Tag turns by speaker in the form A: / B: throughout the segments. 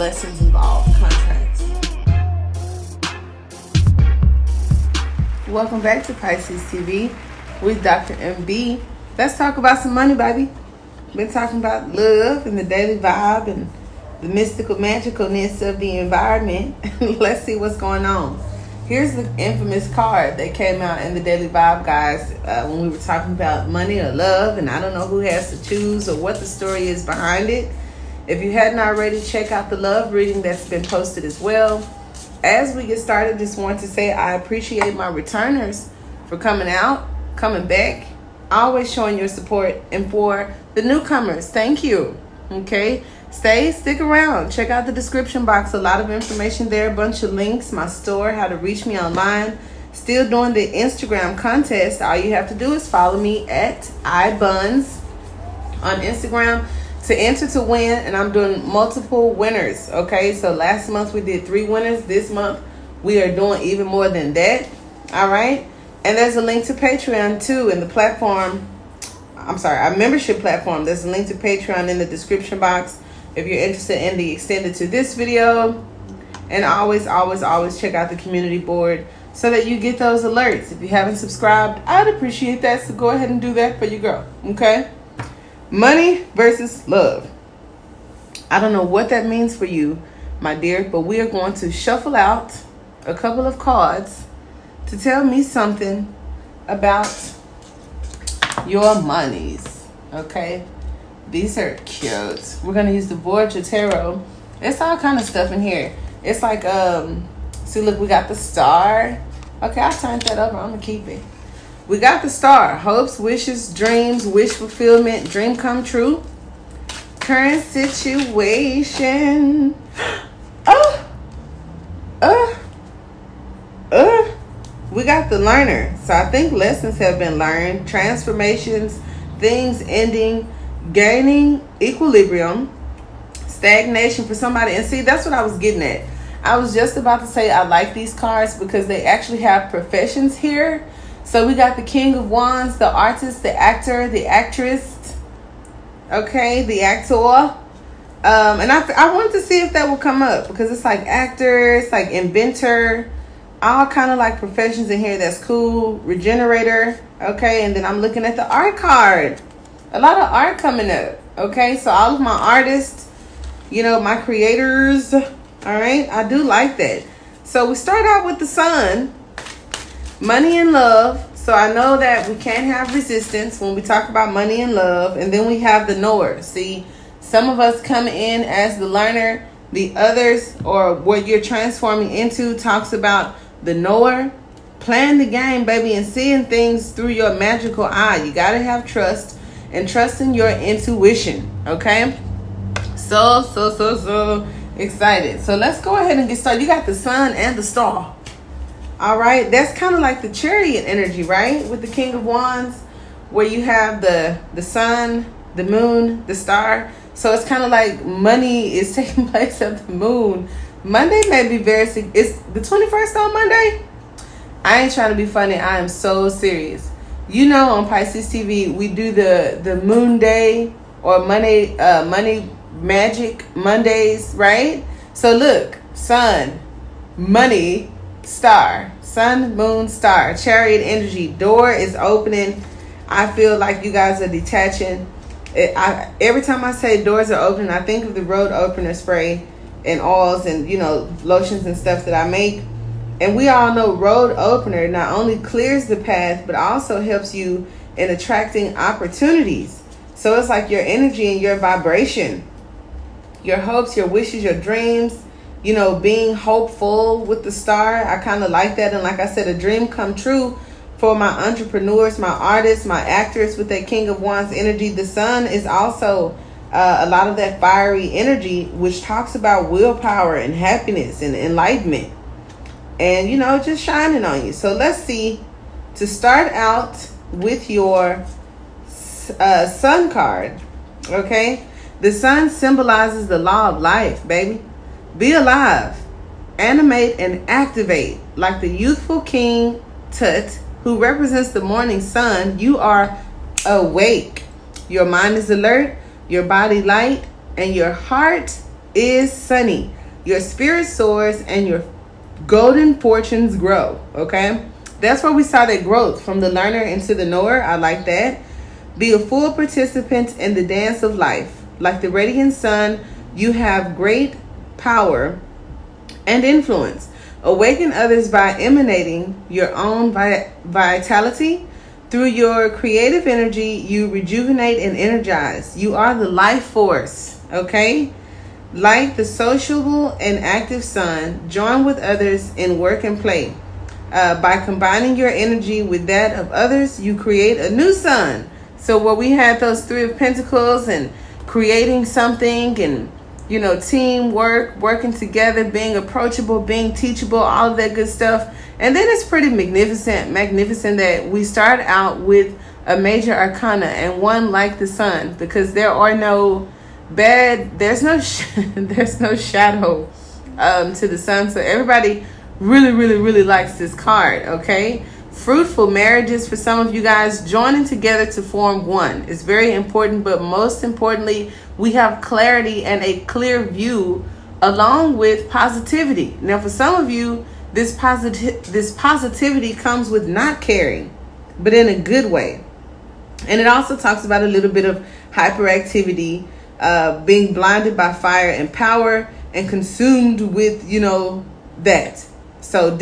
A: lessons involved, contracts. Welcome back to Pisces TV with Dr. MB. Let's talk about some money, baby. Been talking about love and the daily vibe and the mystical magicalness of the environment. Let's see what's going on. Here's the infamous card that came out in the daily vibe, guys, when we were talking about money or love, and I don't know who has to choose or what the story is behind it. If you hadn't already, check out the love reading that's been posted as well. As we get started, just want to say I appreciate my returners for coming out, coming back, always showing your support, and for the newcomers, thank you. Okay, stick around, check out the description box, a lot of information there, a bunch of links, my store, how to reach me online. Still doing the Instagram contest. All you have to do is follow me at iBuns on Instagram to enter to win, and I'm doing multiple winners. Okay, so last month we did 3 winners. This month we are doing even more than that. All right, and there's a link to Patreon too in the platform. I'm sorry, our membership platform. There's a link to Patreon in the description box if you're interested in the extended to this video. And always check out the community board so that you get those alerts. If you haven't subscribed, I'd appreciate that, so go ahead and do that for your girl. Okay, money versus love. I don't know what that means for you, my dear, but we are going to shuffle out a couple of cards to tell me something about your monies. Okay, these are cute. We're gonna use the Voyager Tarot. It's all kind of stuff in here. It's like see, look, we got the star. Okay, I turned that over. I'm gonna keep it. We got the star. Hopes, wishes, dreams, wish fulfillment, dream come true, current situation. We got the learner. So I think lessons have been learned, transformations, things ending, gaining equilibrium, stagnation for somebody. And see, that's what I was getting at. I was just about to say I like these cards because they actually have professions here. So we got the King of Wands, the artist, the actor, the actress, okay, the actor. And I wanted to see if that would come up because it's like actor, it's like inventor, all kind of like professions in here. That's cool. Regenerator, okay. And then I'm looking at the art card. A lot of art coming up, okay. So all of my artists, you know, my creators, all right, I do like that. So we start out with the sun, money and love. So I know that we can't have resistance when we talk about money and love. And then we have the knower. See, some of us come in as the learner. The others, or what you're transforming into, talks about the knower. Playing the game, baby, and seeing things through your magical eye. You got to have trust and trust in your intuition, okay? So excited. So let's go ahead and get started. You got the sun and the star. All right, that's kind of like the chariot energy, right? With the King of Wands, where you have the sun, the moon, the star. So it's kind of like money is taking place at the moon. Monday may be it's the 21st on Monday. I ain't trying to be funny. I am so serious. You know, on Pisces TV, we do the moon day or money magic Mondays, right? So look, sun, money, star, sun, moon, star, chariot energy. Door is opening. I feel like you guys are detaching. Every time I say doors are opening, I think of the road opener spray and oils and, you know, lotions and stuff that I make. And we all know road opener not only clears the path, but also helps you in attracting opportunities. So it's like your energy and your vibration, your hopes, your wishes, your dreams, you know, being hopeful with the star. I kind of like that. And like I said, a dream come true for my entrepreneurs, my artists, my actors with that King of Wands energy. The sun is also a lot of that fiery energy, which talks about willpower and happiness and enlightenment. And, you know, just shining on you. So let's see, to start out with your sun card, okay? The sun symbolizes the law of life, baby. Be alive, animate, and activate. Like the youthful King Tut, who represents the morning sun, you are awake. Your mind is alert, your body light, and your heart is sunny. Your spirit soars and your golden fortunes grow. Okay? That's where we saw that growth from the learner into the knower. I like that. Be a full participant in the dance of life. Like the radiant sun, you have great power and influence. Awaken others by emanating your own vitality. Through your creative energy, you rejuvenate and energize. You are the life force, okay? Like the sociable and active sun, join with others in work and play. By combining your energy with that of others, you create a new sun. So where we had those 3 of Pentacles and creating something and, you know, teamwork, working together, being approachable, being teachable, all of that good stuff. And then it's pretty magnificent that we start out with a major arcana and one like the sun, because there are no there's no shadow to the sun. So everybody really likes this card, okay? Fruitful marriages for some of you guys, joining together to form one. It's very important, but most importantly, we have clarity and a clear view along with positivity. Now, for some of you, this positivity comes with not caring, but in a good way. And it also talks about a little bit of hyperactivity, being blinded by fire and power and consumed with, you know, that. So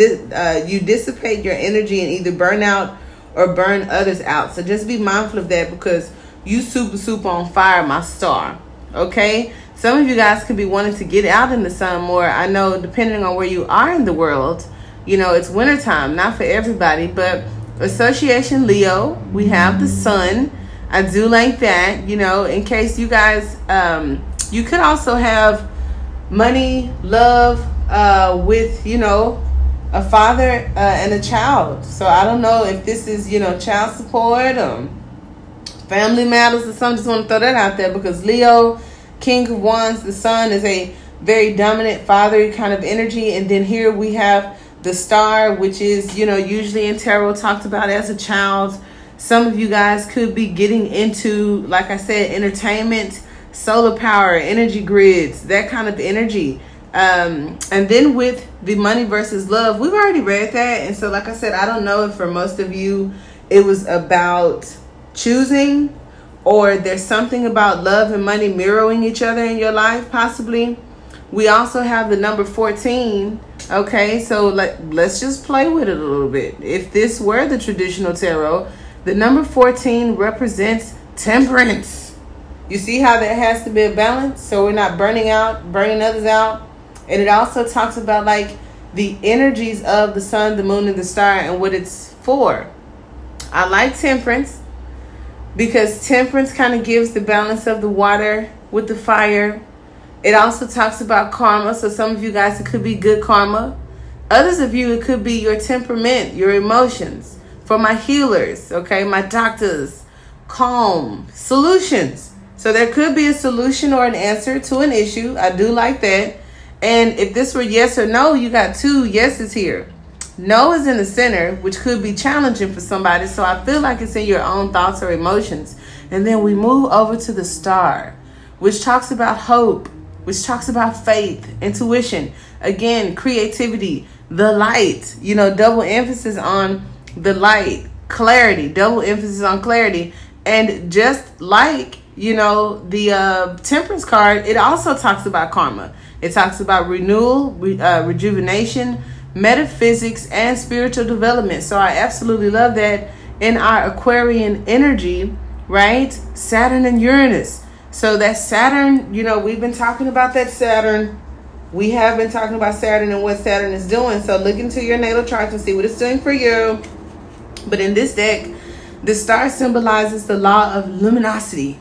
A: you dissipate your energy and either burn out or burn others out. So just be mindful of that, because you super on fire, my star. Okay? Some of you guys could be wanting to get out in the sun more. I know depending on where you are in the world, you know, it's wintertime, not for everybody, but association Leo, we have the sun. I do like that, you know, in case you guys, you could also have money, love, with, you know, a father and a child. So I don't know if this is, you know, child support or family matters or something. Just want to throw that out there, because Leo, King of Wands, the sun is a very dominant fatherly kind of energy. And then here we have the star, which is, you know, usually in tarot talked about as a child. Some of you guys could be getting into, like I said, entertainment, solar power, energy grids, that kind of energy. And then with the money versus love, we've already read that. And so, like I said, I don't know if for most of you it was about choosing, or there's something about love and money mirroring each other in your life, possibly. We also have the number 14. Okay, so let's just play with it a little bit. If this were the traditional tarot, the number 14 represents temperance. You see how that has to be a balance, so we're not burning others out. And it also talks about like the energies of the sun, the moon, and the star, and what it's for. I like temperance because temperance kind of gives the balance of the water with the fire. It also talks about karma. So some of you guys, it could be good karma. Others of you, it could be your temperament, your emotions. For my healers, okay, my doctors, calm, solutions. So there could be a solution or an answer to an issue. I do like that. And if this were yes or no, you got 2 yeses here. No is in the center, which could be challenging for somebody. So I feel like it's in your own thoughts or emotions. And then we move over to the star, which talks about hope, which talks about faith, intuition, again, creativity, the light, you know, double emphasis on the light, clarity, double emphasis on clarity. And just like, you know, the temperance card, it also talks about karma. It talks about renewal, rejuvenation, metaphysics, and spiritual development. So I absolutely love that in our Aquarian energy, right? Saturn and Uranus. So that Saturn, you know, we've been talking about that Saturn. We have been talking about Saturn and what Saturn is doing. So look into your natal charts and see what it's doing for you. But in this deck, the star symbolizes the law of luminosity.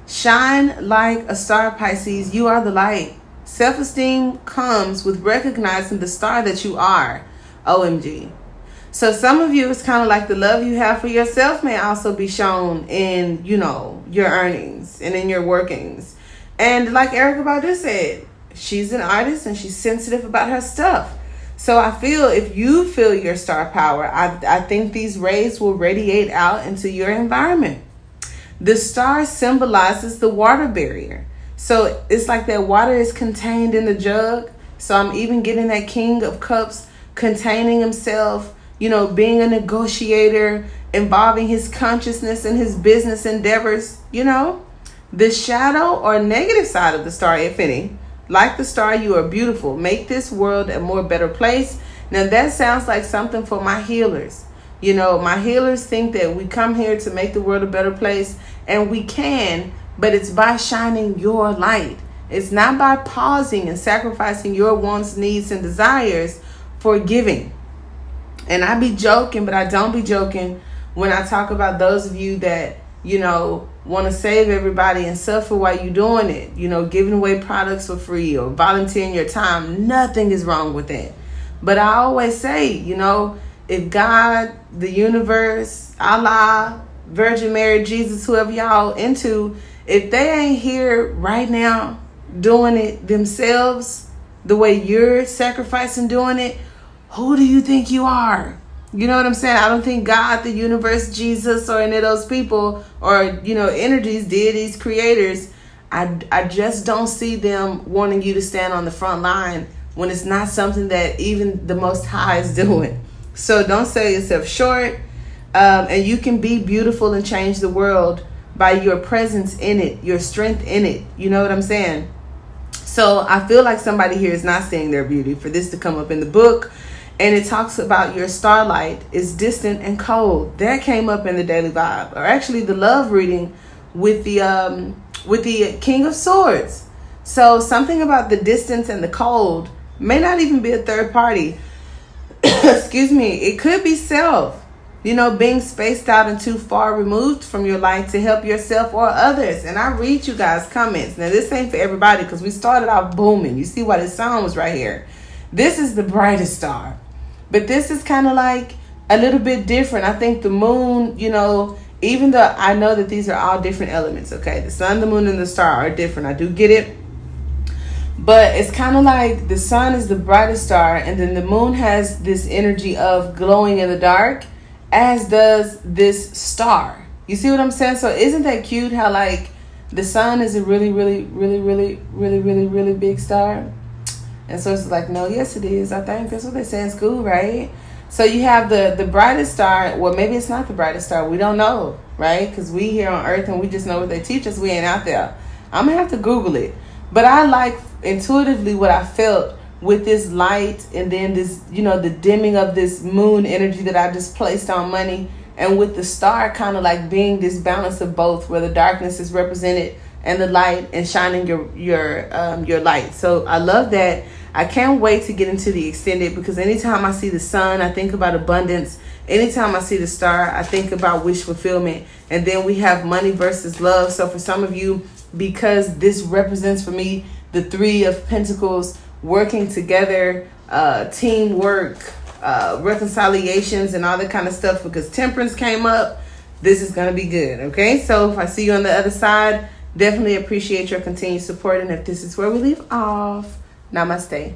A: Shine like a star, Pisces. You are the light. Self-esteem comes with recognizing the star that you are. OMG. So some of you, it's kind of like the love you have for yourself may also be shown in, you know, your earnings and in your workings. And like Erykah Badu said, she's an artist and she's sensitive about her stuff. So I feel if you feel your star power, I think these rays will radiate out into your environment. The star symbolizes the water barrier. So it's like that water is contained in the jug. So I'm even getting that King of Cups containing himself, you know, being a negotiator, involving his consciousness in his business endeavors, you know. The shadow or negative side of the star, if any, like the star, you are beautiful. Make this world a more better place. Now that sounds like something for my healers. You know, my healers think that we come here to make the world a better place, and we can, but it's by shining your light. It's not by pausing and sacrificing your wants, needs, and desires for giving. And I be joking, but I don't be joking when I talk about those of you that, you know, want to save everybody and suffer while you're doing it. You know, giving away products for free or volunteering your time. Nothing is wrong with that. But I always say, you know, if God, the universe, Allah, Virgin Mary, Jesus, whoever y'all into, if they ain't here right now doing it themselves the way you're sacrificing doing it, who do you think you are? You know what I'm saying? I don't think God, the universe, Jesus, or any of those people or, you know, energies, deities, creators, I just don't see them wanting you to stand on the front line when it's not something that even the Most High is doing. So don't sell yourself short. And you can be beautiful and change the world by your presence in it, your strength in it. You know what I'm saying? So I feel like somebody here is not seeing their beauty for this to come up in the book. And it talks about your starlight is distant and cold. That came up in the daily vibe, or actually the love reading with the King of Swords. So something about the distance and the cold may not even be a third party. Excuse me. It could be self, you know, being spaced out and too far removed from your light to help yourself or others. And I read you guys' comments. Now, this ain't for everybody because we started off booming. You see why the sun was right here. This is the brightest star. But this is kind of like a little bit different. I think the moon, you know, even though I know that these are all different elements, okay? The sun, the moon, and the star are different. I do get it. But it's kind of like the sun is the brightest star, and then the moon has this energy of glowing in the dark, as does this star. You see what I'm saying? So isn't that cute how like the sun is a really, really, really, really, really, really, really big star? And so it's like, no, yes, it is. I think that's what they say in school, right? So you have the brightest star. Well, maybe it's not the brightest star. We don't know, right? Because we here on Earth and we just know what they teach us. We ain't out there. I'm going to have to Google it. But I like intuitively what I felt with this light and then this, you know, the dimming of this moon energy that I just placed on money. And with the star kind of like being this balance of both where the darkness is represented and the light and shining your light. So I love that. I can't wait to get into the extended because anytime I see the sun, I think about abundance. Anytime I see the star, I think about wish fulfillment. And then we have money versus love. So for some of you, because this represents for me the Three of Pentacles, working together, teamwork, reconciliations and all that kind of stuff, because temperance came up, this is going to be good. Okay, so if I see you on the other side, definitely appreciate your continued support. And if this is where we leave off, namaste.